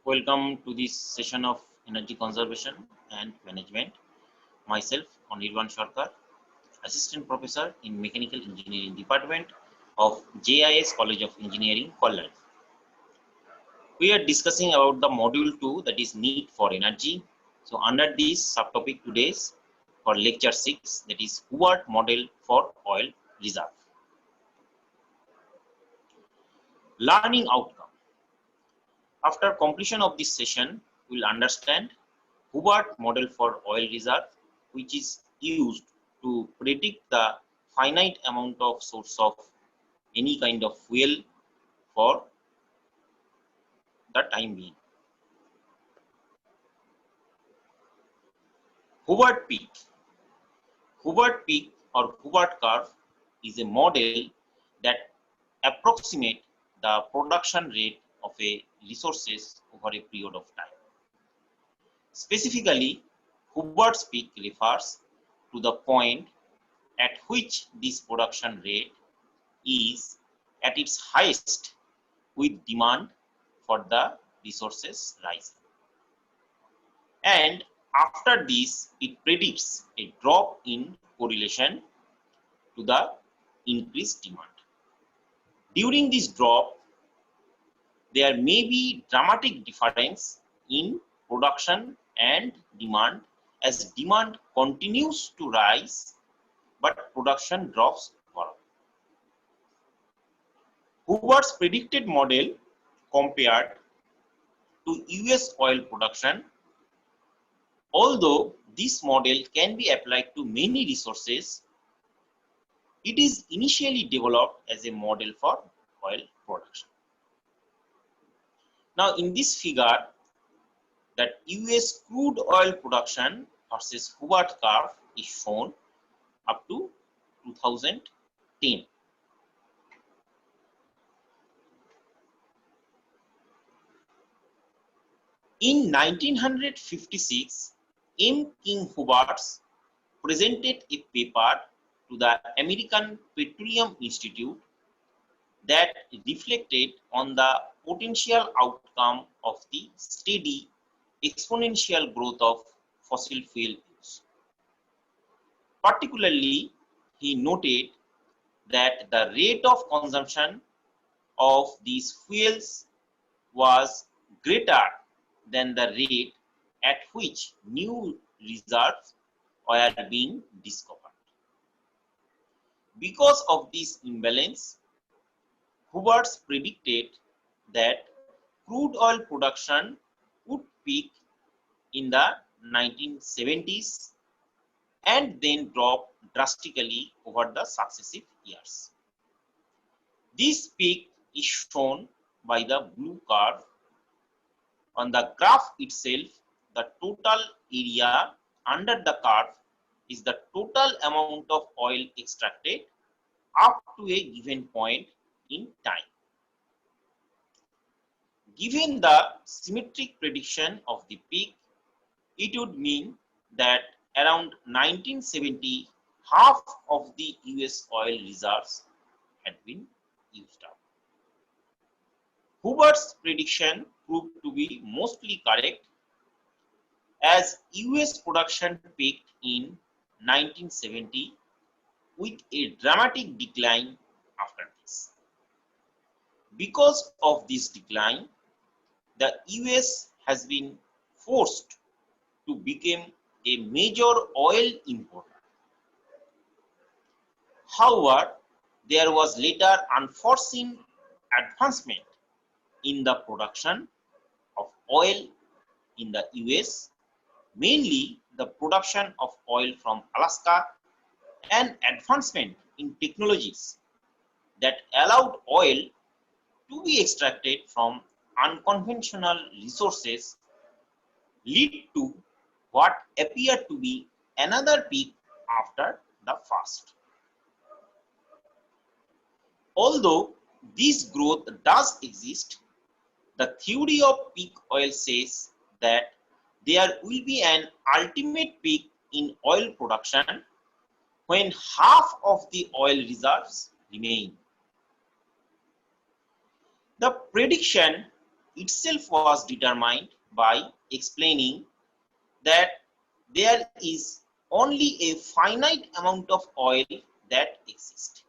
Welcome to this session of Energy Conservation and Management. Myself, Anirban Sarkar, Assistant Professor in Mechanical Engineering Department of JIS College of Engineering, Kollam. We are discussing about the module 2, that is need for energy. So under this subtopic today's for lecture 6, that is Hubbert model for oil reserve. Learning outcome. After completion of this session, we will understand Hubbert model for oil reserve, which is used to predict the finite amount of source of any kind of fuel for the time being. Hubbert peak. Hubbert peak or Hubbert curve is a model that approximates the production rate of a resources over a period of time. Specifically, Hubbert's peak refers to the point at which this production rate is at its highest with demand for the resources rising. And after this, it predicts a drop in correlation to the increased demand. During this drop, there may be dramatic difference in production and demand as demand continues to rise but production drops overall. Hubbert's predicted model compared to US oil production, although this model can be applied to many resources, it is initially developed as a model for oil production. Now in this figure, that US crude oil production versus Hubbert curve is shown up to 2010. In 1956, M. King Hubbert presented a paper to the American Petroleum Institute that reflected on the potential outcome of the steady exponential growth of fossil fuel use. Particularly, he noted that the rate of consumption of these fuels was greater than the rate at which new reserves were being discovered. Because of this imbalance, Hubbert predicted that crude oil production would peak in the 1970s and then drop drastically over the successive years. This peak is shown by the blue curve. On the graph itself, the total area under the curve is the total amount of oil extracted up to a given point in time. Given the symmetric prediction of the peak, it would mean that around 1970, half of the US oil reserves had been used up. Hubbert's prediction proved to be mostly correct as US production peaked in 1970 with a dramatic decline after this. Because of this decline, the US has been forced to become a major oil importer. However, there was later unforeseen advancement in the production of oil in the US, mainly the production of oil from Alaska, and advancement in technologies that allowed oil to be extracted from unconventional resources lead to what appeared to be another peak after the first. Although this growth does exist, the theory of peak oil says that there will be an ultimate peak in oil production when half of the oil reserves remain. The prediction itself was determined by explaining that there is only a finite amount of oil that exists,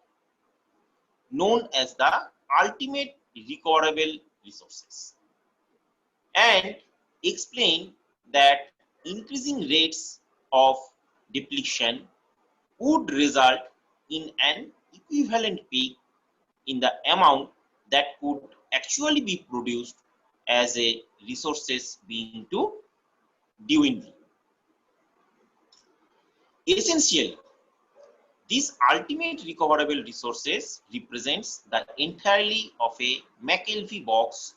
known as the ultimate recoverable resources, and explain that increasing rates of depletion would result in an equivalent peak in the amount that could actually be produced as a resources being to dwindle. Essentially, this ultimate recoverable resources represents the entirety of a McKelvey box,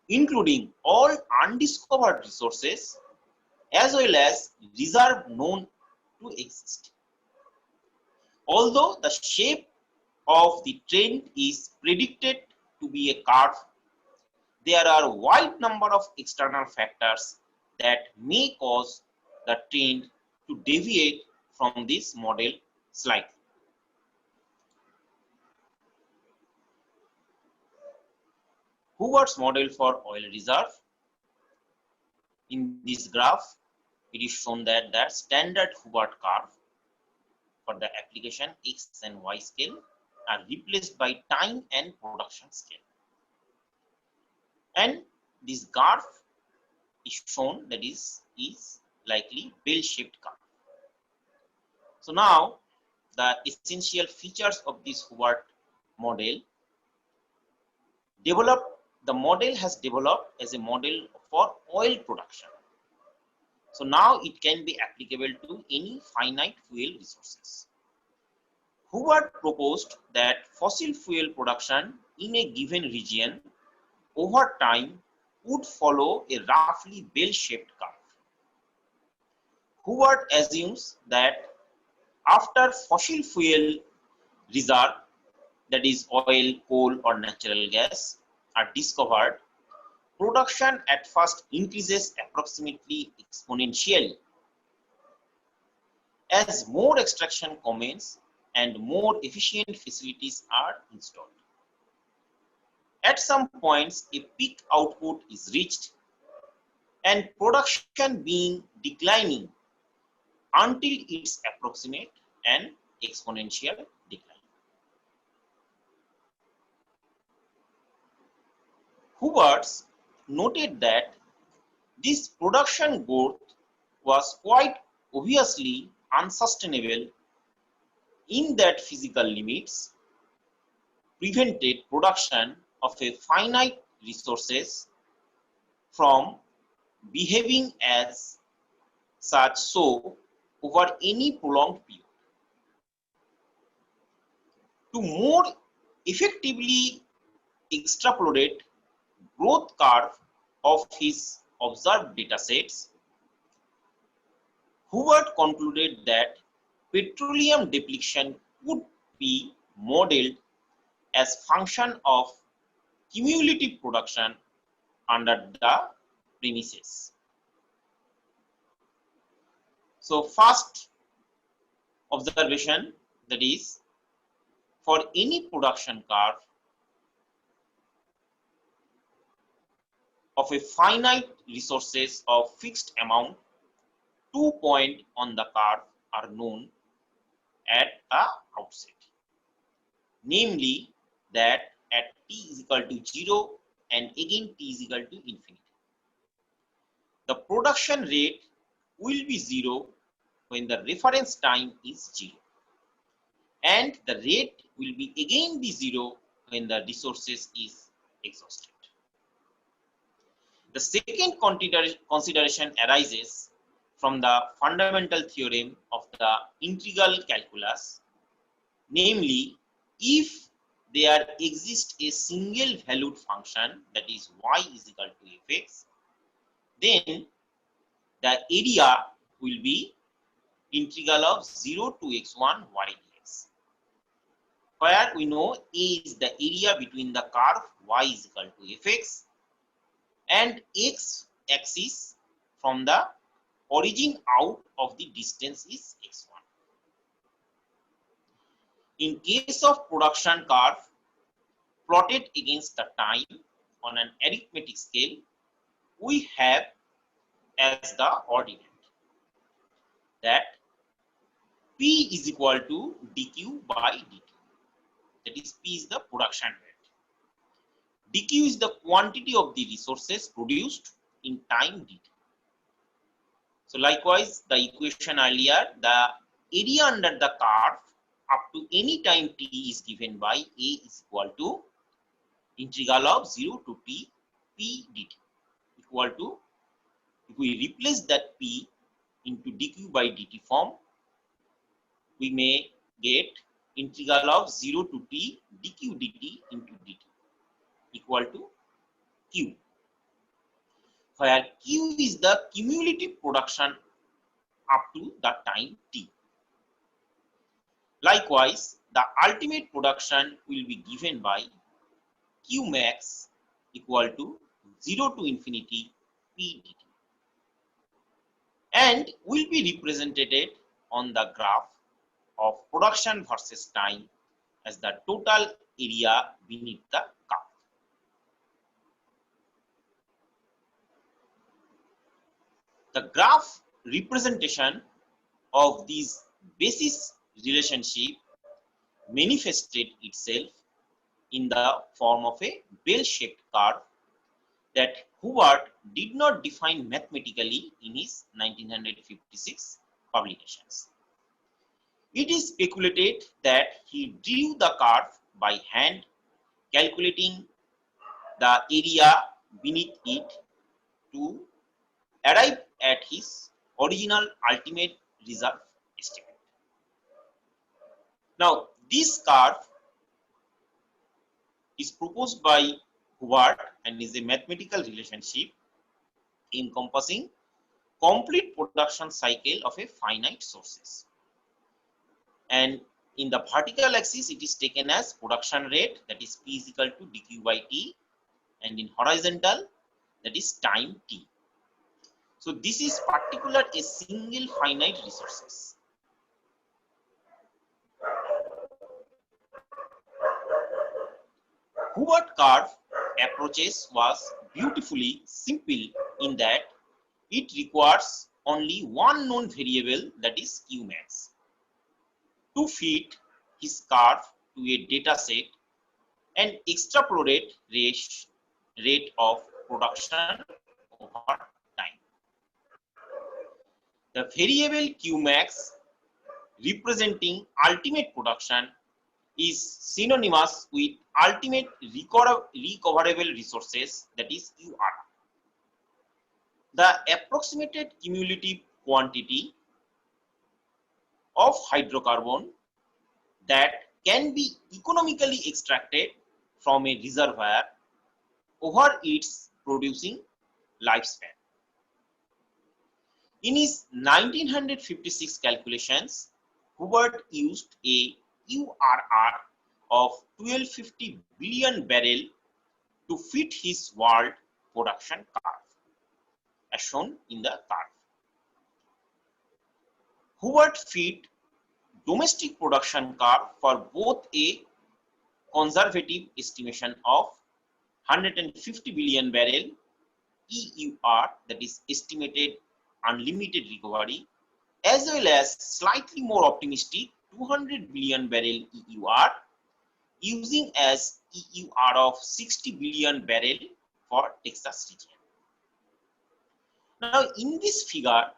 including all undiscovered resources as well as reserve known to exist. Although the shape of the trend is predicted to be a curve, there are a wide number of external factors that may cause the trend to deviate from this model slightly. Hubbert's model for oil reserve. In this graph, it is shown that the standard Hubbert curve for the application X and Y scale are replaced by time and production scale. And this graph is shown that is likely bell-shaped curve. So now the essential features of this Hubbert model the model has developed as a model for oil production. So now it can be applicable to any finite fuel resources. Hubbert proposed that fossil fuel production in a given region over time would follow a roughly bell-shaped curve. Hubbert assumes that after fossil fuel reserve, that is oil, coal or natural gas, are discovered, production at first increases approximately exponentially. As more extraction commences and more efficient facilities are installed. At some points, a peak output is reached and production being declining until its approximate and exponential decline. Hubbert noted that this production growth was quite obviously unsustainable in that physical limits prevented production of a finite resources from behaving as such so over any prolonged period. To more effectively extrapolate growth curve of his observed data sets, Hubbert concluded that petroleum depletion could be modeled as function of cumulative production under the premises. So first observation, that is, for any production curve of a finite resources of fixed amount, 2 points on the curve are known at the outset, namely that at t is equal to 0 and again t is equal to infinity. The production rate will be 0 when the reference time is 0, and the rate will be again be 0 when the resources is exhausted. The second consideration arises from the fundamental theorem of the integral calculus, namely if there exists a single valued function, that is y is equal to fx, then the area will be integral of 0 to x1 y dx, where we know a is the area between the curve y is equal to fx and x axis from the origin out of the distance is x1. In case of production curve plotted against the time on an arithmetic scale, we have as the ordinate that P is equal to dq by dt. That is, P is the production rate. dq is the quantity of the resources produced in time dt. So likewise, the equation earlier, the area under the curve up to any time t is given by A is equal to integral of 0 to t p dt, equal to, if we replace that p into dq by dt form, we may get integral of 0 to t dq dt into dt equal to q, where q is the cumulative production up to the time t. Likewise, the ultimate production will be given by q max equal to 0 to infinity p dt, and will be represented on the graph of production versus time as the total area beneath the curve. The graph representation of this basis relationship manifested itself in the form of a bell-shaped curve that Hubbert did not define mathematically in his 1956 publications. It is speculated that he drew the curve by hand, calculating the area beneath it to arrive at his original ultimate reserve estimate. Now, this curve is proposed by Hubbert and is a mathematical relationship encompassing complete production cycle of a finite sources. And in the vertical axis, it is taken as production rate, that is P is equal to dq by t, and in horizontal, that is time t. So this is particular a single finite resources. Hubbert curve approaches was beautifully simple in that it requires only one known variable, that is q max, to fit his curve to a data set and extrapolate rate of production over time. The variable q max representing ultimate production is synonymous with ultimate recoverable resources, that is UR. The approximated cumulative quantity of hydrocarbon that can be economically extracted from a reservoir over its producing lifespan. In his 1956 calculations, Hubbert used a URR of 1250 billion barrel to fit his world production curve, as shown in the curve. Hubbert fit domestic production curve for both a conservative estimation of 150 billion barrel EUR, that is estimated unlimited recovery, as well as slightly more optimistic 200 billion barrel EUR, using as EUR of 60 billion barrel for Texas region. Now in this figure,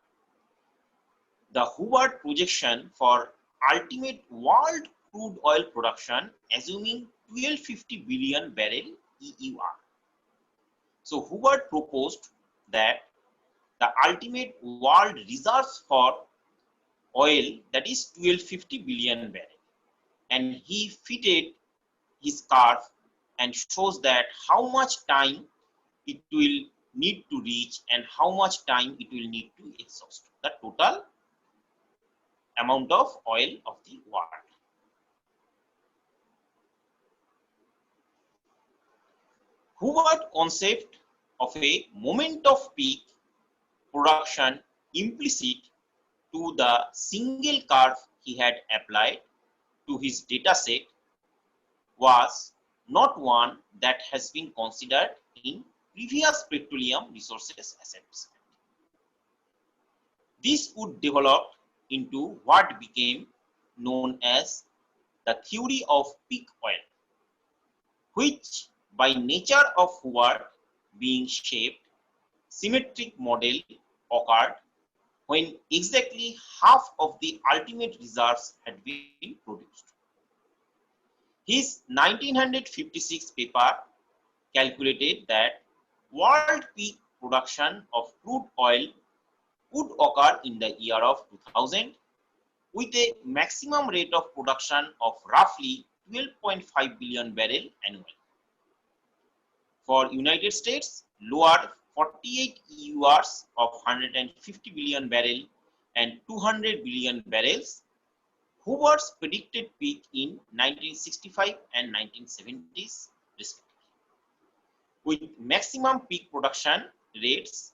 the Hubbert projection for ultimate world crude oil production assuming 1250 billion barrel EUR. So Hubbert proposed that the ultimate world reserves for oil, that is 1250 billion barrel, and he fitted his curve and shows that how much time it will need to reach and how much time it will need to exhaust the total amount of oil of the world. Hubbert concept of a moment of peak production implicit to the single curve he had applied to his data set was not one that has been considered in previous petroleum resources assessment. This would develop into what became known as the theory of peak oil, which by nature of Hubbert being shaped, symmetric model occurred when exactly half of the ultimate reserves had been produced. His 1956 paper calculated that world peak production of crude oil would occur in the year of 2000 with a maximum rate of production of roughly 12.5 billion barrel annually. For United States, lowered 48 EURs of 150 billion barrel and 200 billion barrels, Hubbert's predicted peak in 1965 and 1970s respectively, with maximum peak production rates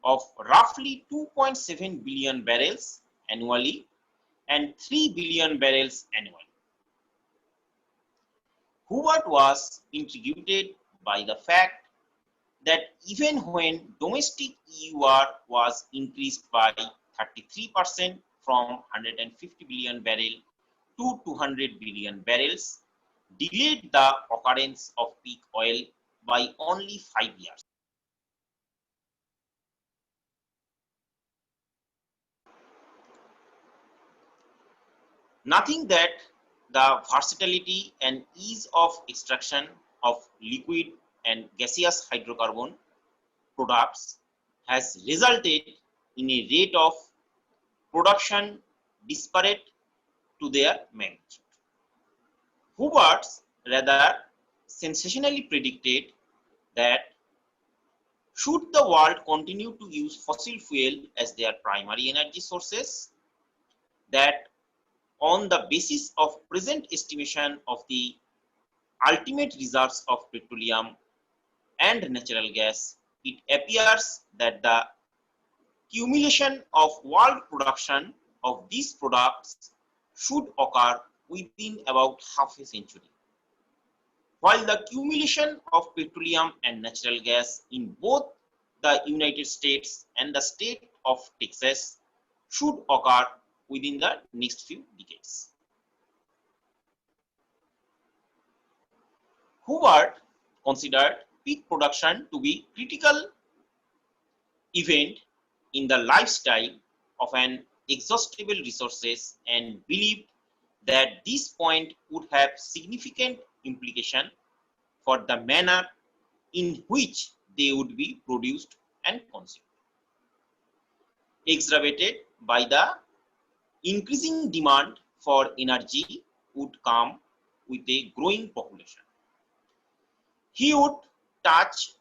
of roughly 2.7 billion barrels annually and 3 billion barrels annually. Hubbert was intrigued by the fact that even when domestic EUR was increased by 33% from 150 billion barrel to 200 billion barrels, delayed the occurrence of peak oil by only 5 years. Nothing that the versatility and ease of extraction of liquid and gaseous hydrocarbon products has resulted in a rate of production disparate to their magnitude. Hubbert rather sensationally predicted that should the world continue to use fossil fuel as their primary energy sources, that on the basis of present estimation of the ultimate reserves of petroleum and natural gas, it appears that the accumulation of world production of these products should occur within about half a century, while the accumulation of petroleum and natural gas in both the United States and the state of Texas should occur within the next few decades. Hubbert considered peak production to be critical event in the lifestyle of an exhaustible resources and believed that this point would have significant implication for the manner in which they would be produced and consumed, exacerbated by the increasing demand for energy would come with a growing population. He would touch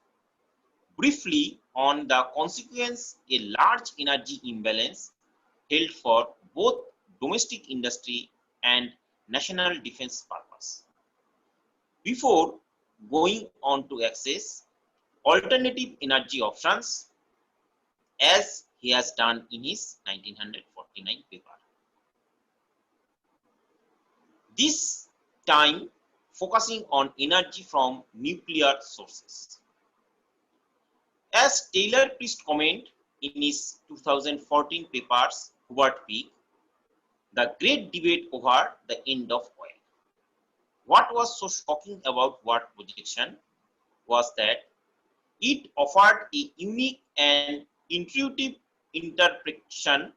briefly on the consequence a large energy imbalance held for both domestic industry and national defense purpose, before going on to access alternative energy options as he has done in his 1949 paper. This time focusing on energy from nuclear sources. As Taylor Priest commented in his 2014 papers, Hubbert Peak, the great debate over the end of oil. What was so shocking about Hubbert projection was that it offered a unique and intuitive interpretation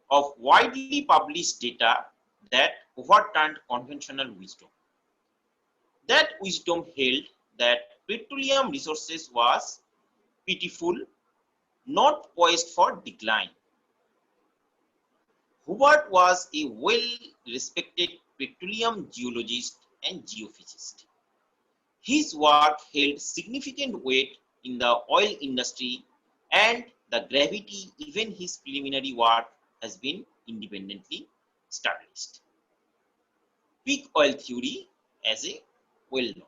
of widely published data that overturned conventional wisdom. That wisdom held that petroleum resources was pitiful, not poised for decline. Hubbert was a well-respected petroleum geologist and geophysicist. His work held significant weight in the oil industry, and the gravity even his preliminary work has been independently established. Peak oil theory as a well-known,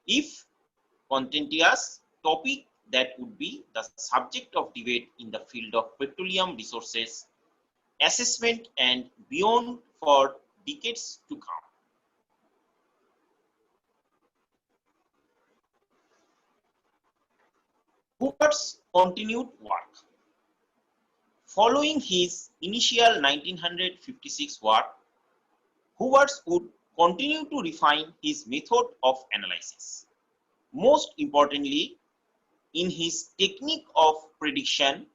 if contentious topic that would be the subject of debate in the field of petroleum resources assessment and beyond for decades to come. Hubbert's continued work. Following his initial 1956 work, Hubbert would continue to refine his method of analysis. Most importantly, in his technique of prediction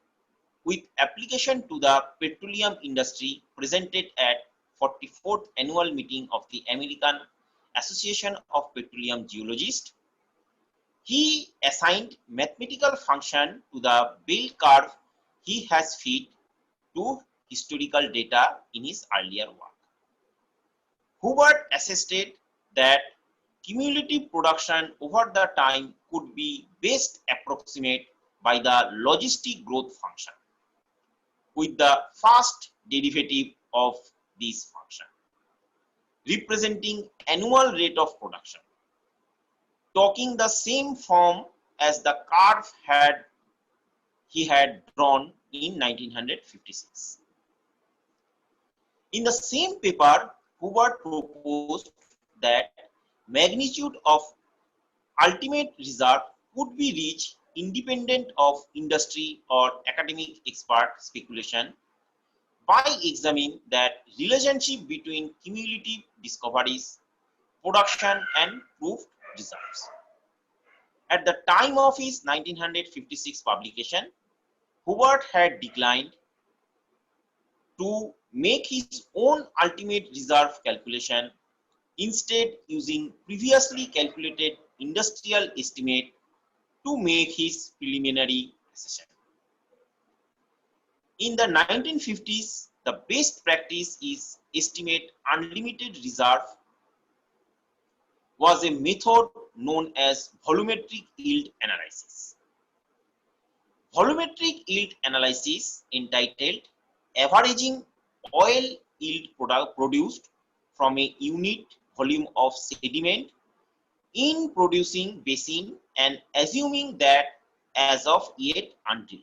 with application to the petroleum industry presented at 44th annual meeting of the American Association of Petroleum Geologists, he assigned mathematical function to the bell curve he has fed to historical data in his earlier work. Hubbert assisted that cumulative production over the time could be best approximated by the logistic growth function, with the first derivative of this function representing annual rate of production, taking the same form as the curve he had drawn in 1956. In the same paper, Hubbert proposed that magnitude of ultimate reserve could be reached independent of industry or academic expert speculation by examining that relationship between cumulative discoveries, production and proved reserves. At the time of his 1956 publication, Hubbert had declined to make his own ultimate reserve calculation, instead using previously calculated industrial estimate to make his preliminary assessment. In the 1950s, the best practice is estimate unlimited reserve was a method known as volumetric yield analysis. Volumetric yield analysis, entitled averaging oil yield produced from a unit volume of sediment in producing basin and assuming that as of yet undrilled,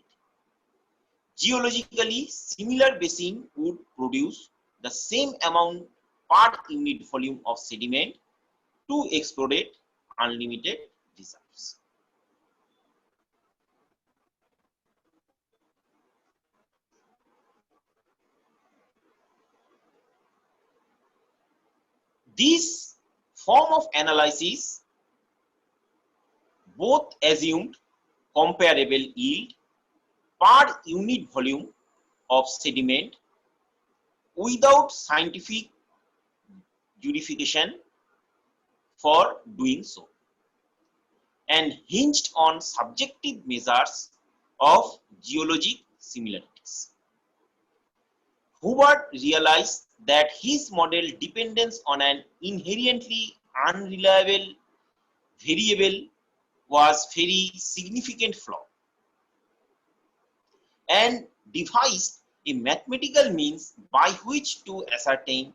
geologically similar basin would produce the same amount per unit volume of sediment to exploit unlimited reserves. This form of analysis both assumed comparable yield per unit volume of sediment without scientific justification for doing so, and hinged on subjective measures of geologic similarities. Hubbert realized that his model dependence on an inherently unreliable variable was very significant flaw, and devised a mathematical means by which to ascertain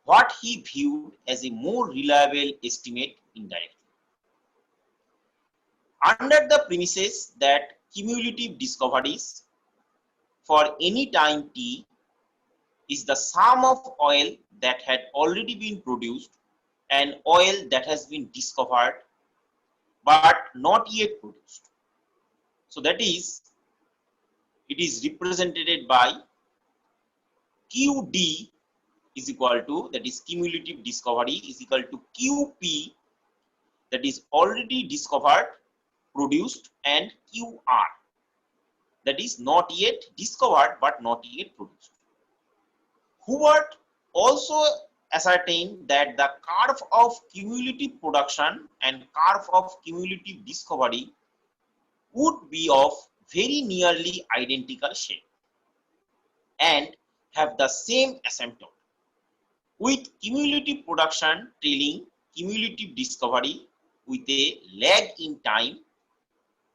what he viewed as a more reliable estimate indirectly. Under the premises that cumulative discoveries for any time t is the sum of oil that had already been produced and oil that has been discovered but not yet produced. So that is, it is represented by QD is equal to, that is cumulative discovery, is equal to QP, that is already discovered, produced, and QR, that is not yet discovered but not yet produced. Hubbert also ascertained that the curve of cumulative production and curve of cumulative discovery would be of very nearly identical shape and have the same asymptote, with cumulative production trailing cumulative discovery with a lag in time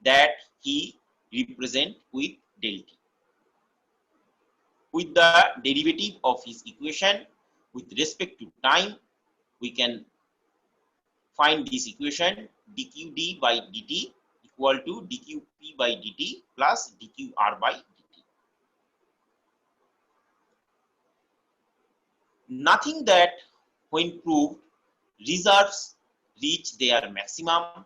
that he represent with del t. With the derivative of his equation with respect to time, we can find this equation dqd by dt equal to dqp by dt plus dqr by dt. Nothing that when proved reserves reach their maximum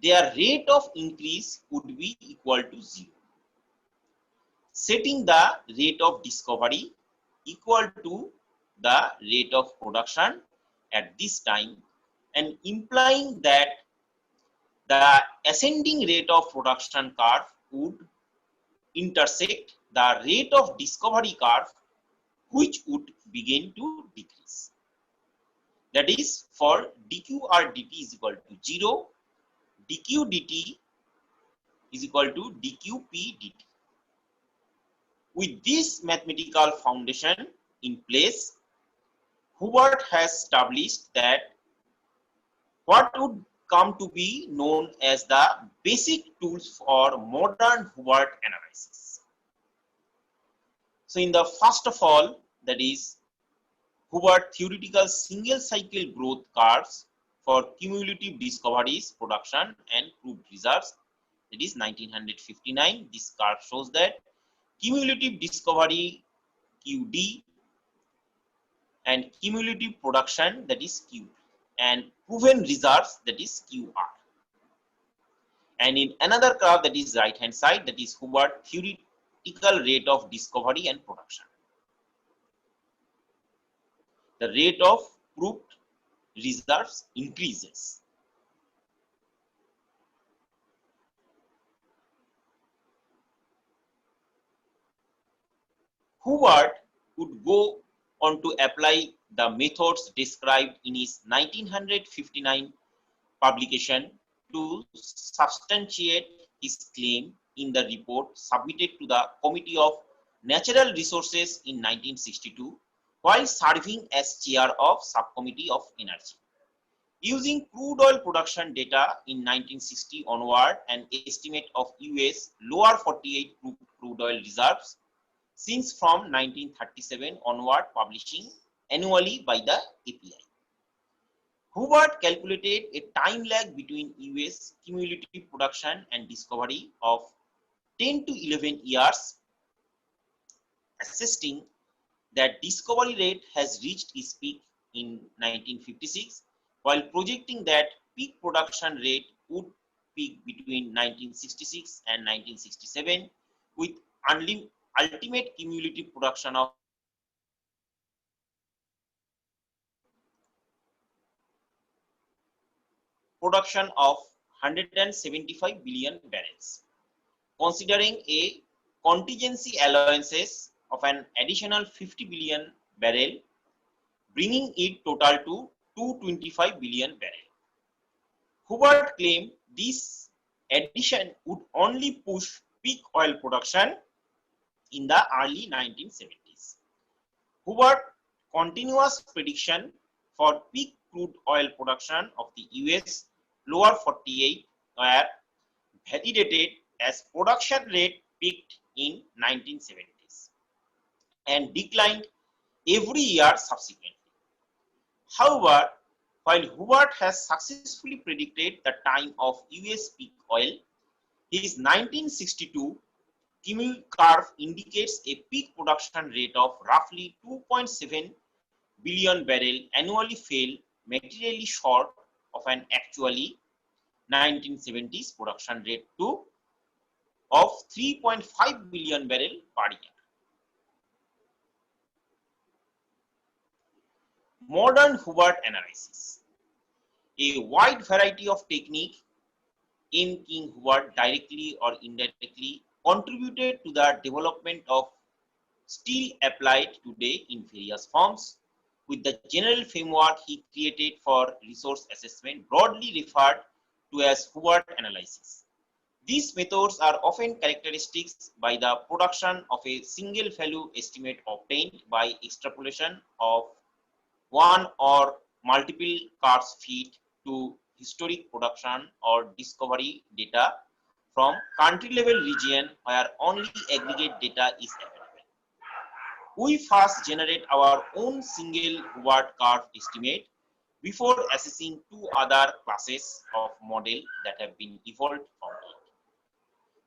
their rate of increase would be equal to 0. Setting the rate of discovery equal to the rate of production at this time and implying that the ascending rate of production curve would intersect the rate of discovery curve, which would begin to decrease. That is, for dqr dt is equal to 0, dq dt is equal to dqp dt. With this mathematical foundation in place, Hubbert has established that what would come to be known as the basic tools for modern Hubbert analysis. So in the first of all, that is Hubbert theoretical single cycle growth curves for cumulative discoveries, production and proved reserves. It is 1959. This curve shows that cumulative discovery QD and cumulative production, that is Q, and proven reserves, that is QR. And in another curve, that is right hand side, that is Hubbert theoretical rate of discovery and production. The rate of proved reserves increases. Hubbert would go on to apply the methods described in his 1959 publication to substantiate his claim in the report submitted to the Committee of Natural Resources in 1962 while serving as chair of Subcommittee of Energy. Using crude oil production data in 1960 onward, an estimate of US lower 48 crude oil reserves since from 1937 onward publishing annually by the API. Hubbert calculated a time lag between US cumulative production and discovery of 10 to 11 years, assisting that discovery rate has reached its peak in 1956, while projecting that peak production rate would peak between 1966 and 1967, with ultimate cumulative production of production of 175 billion barrels. Considering a contingency allowances of an additional 50 billion barrel, bringing it total to 225 billion barrel. Hubbert claimed this addition would only push peak oil production in the early 1970s. Hubbert's continuous prediction for peak crude oil production of the US lower 48 were validated as production rate peaked in 1970s and declined every year subsequently. However, while Hubbert has successfully predicted the time of US peak oil, his 1962 Kimmel curve indicates a peak production rate of roughly 2.7 billion barrel annually fell materially short of an actually 1970s production rate of 3.5 billion barrel per year. Modern Hubbert analysis. A wide variety of techniques M. King Hubbert directly or indirectly contributed to the development of still applied today in various forms, with the general framework he created for resource assessment broadly referred to as Hubbert analysis. These methods are often characterized by the production of a single value estimate obtained by extrapolation of one or multiple curves feed to historic production or discovery data from country level region where only aggregate data is available. We first generate our own single Hubbert curve estimate before assessing two other classes of model that have been evolved from it.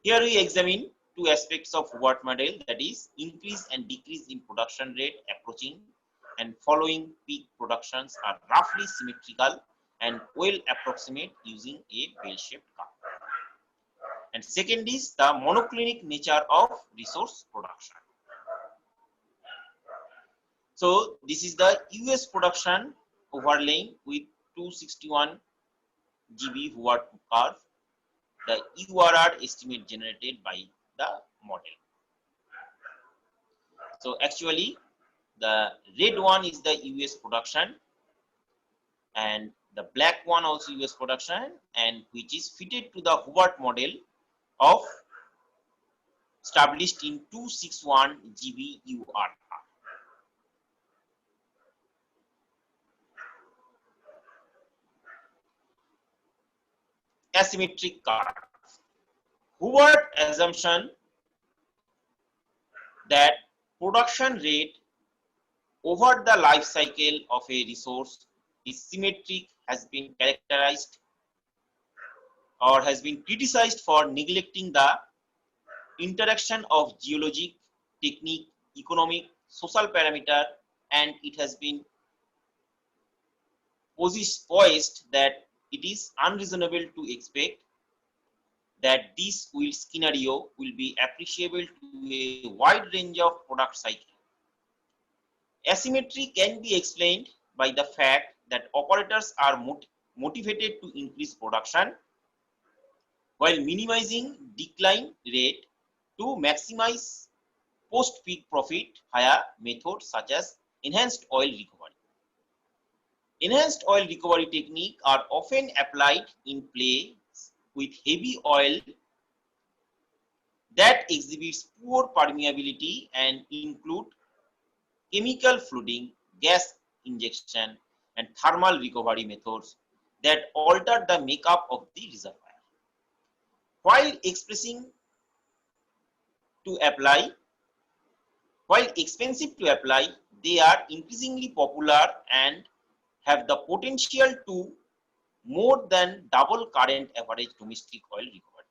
Here we examine two aspects of Hubbert model, that is increase and decrease in production rate approaching and following peak productions are roughly symmetrical and well approximate using a bell-shaped curve. And second is the monoclinic nature of resource production. So this is the US production overlaying with 261 GB Hubbert curve, the URR estimate generated by the model. So actually the red one is the US production and the black one also US production, and which is fitted to the Hubbert model of established in 261 GB URR. Asymmetric curve. Hubbert assumption that production rate over the life cycle of a resource is symmetric has been characterized or has been criticized for neglecting the interaction of geologic, technique, economic, social parameter, and it has been poised that it is unreasonable to expect that this scenario will be appreciable to a wide range of product cycles. Asymmetry can be explained by the fact that operators are motivated to increase production while minimizing decline rate to maximize post-peak profit via methods such as enhanced oil recovery. Enhanced oil recovery techniques are often applied in places with heavy oil that exhibits poor permeability and include chemical flooding, gas injection, and thermal recovery methods that alter the makeup of the reservoir. While expensive to apply, they are increasingly popular and have the potential to more than double current average domestic oil recovery,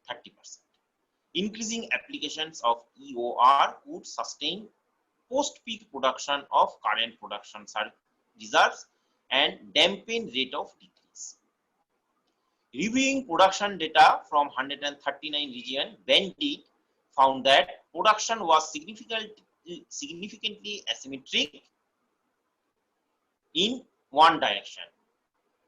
30%. Increasing applications of EOR would sustain post-peak production of current production reserves and dampen rate of decrease. Reviewing production data from 139 regions, Bandit found that production was significantly asymmetric in one direction.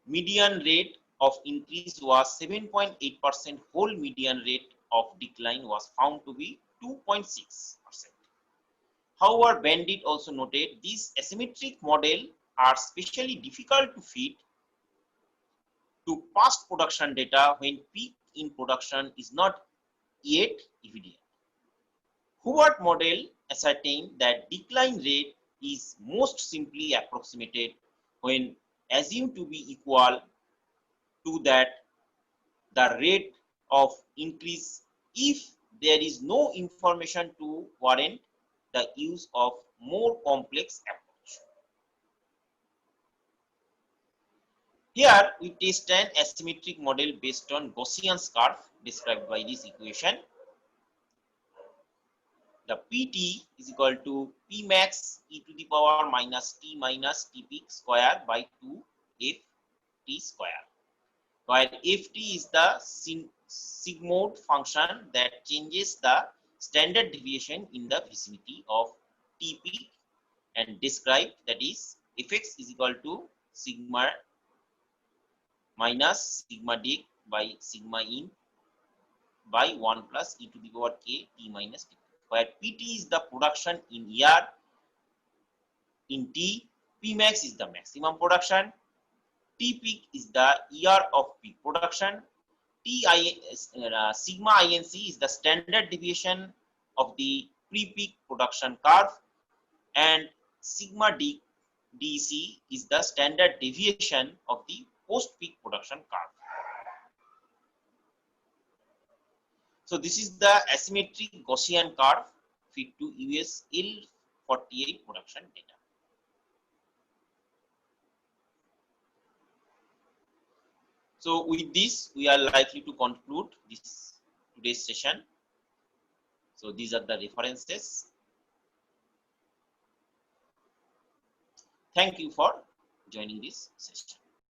Median rate of increase was 7.8%, whole median rate of decline was found to be 2.6%. However, Bandit also noted these asymmetric models are especially difficult to fit to past production data when peak in production is not yet evident. Hubbert model ascertained that decline rate is most simply approximated when assumed to be equal to that the rate of increase if there is no information to warrant the use of more complex approach. Here we test an asymmetric model based on Gaussian's curve described by this equation. The Pt is equal to P max e to the power minus T peak square by 2 Ft square, while Ft is the sigmoid function that changes the standard deviation in the vicinity of T peak and described, that is Fx is equal to sigma minus sigma dic by sigma in by 1 plus e to the power k T minus T, where Pt is the production in year in T, Pmax is the maximum production, T peak is the year of peak production, sigma Inc is the standard deviation of the pre-peak production curve, and sigma dc is the standard deviation of the post-peak production curve. So this is the asymmetric Gaussian curve fit to US L48 production data. So with this, we are likely to conclude this today's session. So these are the references. Thank you for joining this session.